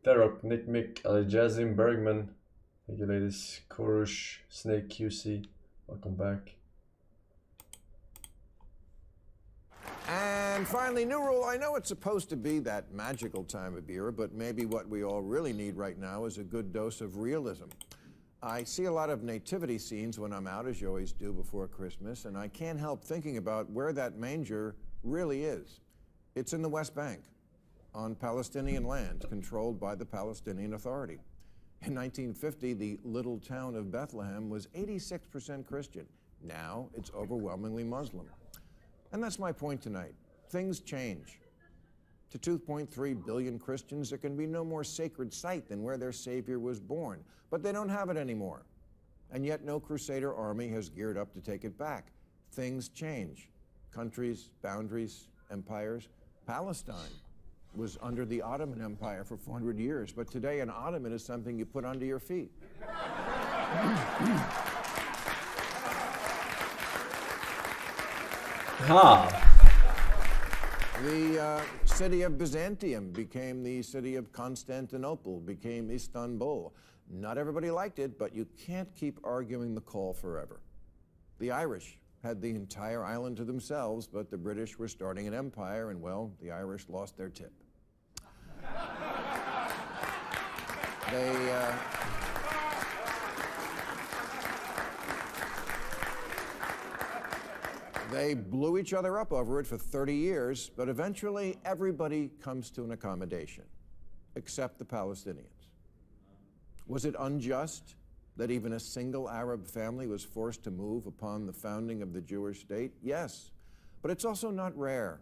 Terok, Nick Mick, Ali Jazim, Bergman. Thank you, ladies. Korush, Snake QC. Welcome back. And finally, new rule. I know it's supposed to be that magical time of year, but maybe what we all really need right now is a good dose of realism. I see a lot of nativity scenes when I'm out, as you always do before Christmas, and I can't help thinking about where that manger really is. It's in the West Bank, on Palestinian land controlled by the Palestinian Authority. In 1950, the little town of Bethlehem was 86% Christian. Now it's overwhelmingly Muslim. And that's my point tonight. Things change. To 2.3 billion Christians, there can be no more sacred site than where their Savior was born. But they don't have it anymore. And yet no Crusader army has geared up to take it back. Things change. Countries, boundaries, empires. Palestine was under the Ottoman Empire for 400 years, but today an ottoman is something you put under your feet. The city of Byzantium became the city of Constantinople, became Istanbul. Not everybody liked it, but you can't keep arguing the call forever. The Irish had the entire island to themselves, but the British were starting an empire, and well, the Irish lost their tip. They blew each other up over it for 30 years, but eventually everybody comes to an accommodation, except the Palestinians. Was it unjust that even a single Arab family was forced to move upon the founding of the Jewish state? Yes, but it's also not rare,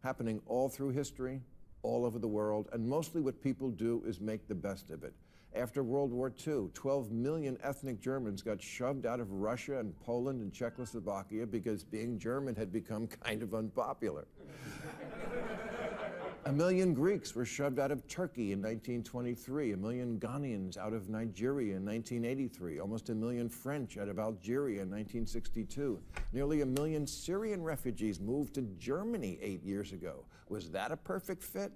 happening all through history, all over the world, and mostly what people do is make the best of it. After World War II, 12 million ethnic Germans got shoved out of Russia and Poland and Czechoslovakia because being German had become kind of unpopular. 1 million Greeks were shoved out of Turkey in 1923, 1 million Ghanaians out of Nigeria in 1983, almost 1 million French out of Algeria in 1962. Nearly 1 million Syrian refugees moved to Germany 8 years ago. Was that a perfect fit?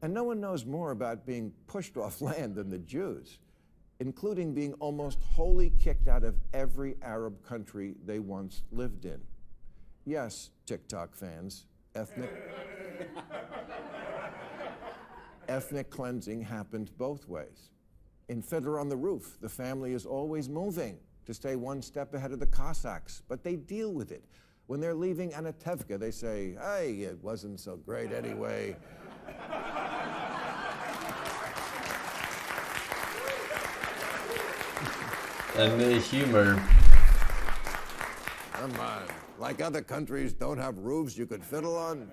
And no one knows more about being pushed off land than the Jews, including being almost wholly kicked out of every Arab country they once lived in. Yes, TikTok fans, ethnic cleansing happened both ways. In Fiddler on the Roof, the family is always moving to stay one step ahead of the Cossacks, but they deal with it. When they're leaving Anatevka, they say, hey, it wasn't so great anyway. And the humor. Come on, like other countries don't have roofs you could fiddle on?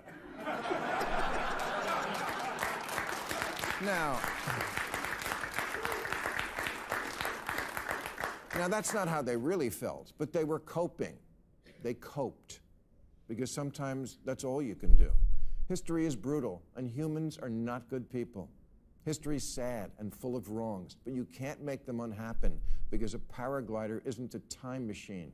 Now, that's not how they really felt, but they were coping. They coped, because sometimes that's all you can do. History is brutal, and humans are not good people. History is sad and full of wrongs, but you can't make them unhappen because a paraglider isn't a time machine.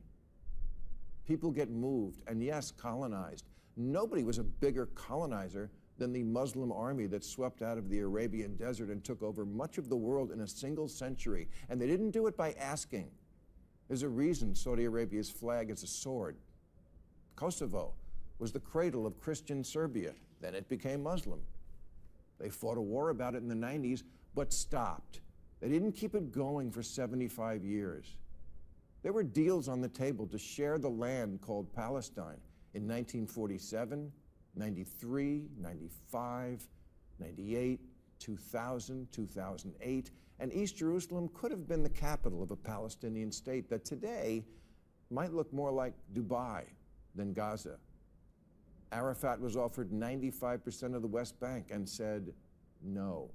People get moved, and yes, colonized. Nobody was a bigger colonizer than the Muslim army that swept out of the Arabian desert and took over much of the world in a single century. And they didn't do it by asking. There's a reason Saudi Arabia's flag is a sword. Kosovo was the cradle of Christian Serbia. Then it became Muslim. They fought a war about it in the 90s, but stopped. They didn't keep it going for 75 years. There were deals on the table to share the land called Palestine in 1947, 93, 95, 98, 2000, 2008, and East Jerusalem could have been the capital of a Palestinian state that today might look more like Dubai than Gaza. Arafat was offered 95% of the West Bank and said no.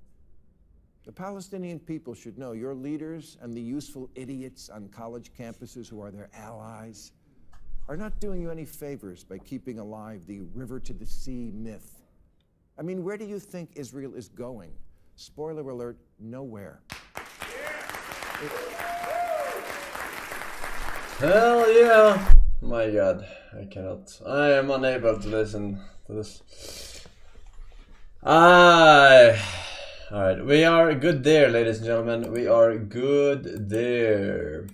The Palestinian people should know your leaders and the useful idiots on college campuses who are their allies are not doing you any favors by keeping alive the river to the sea myth. I mean, where do you think Israel is going? Spoiler alert, nowhere. Hell yeah! My god, I cannot. I am unable to listen to this. Alright, we are good there, ladies and gentlemen. We are good there.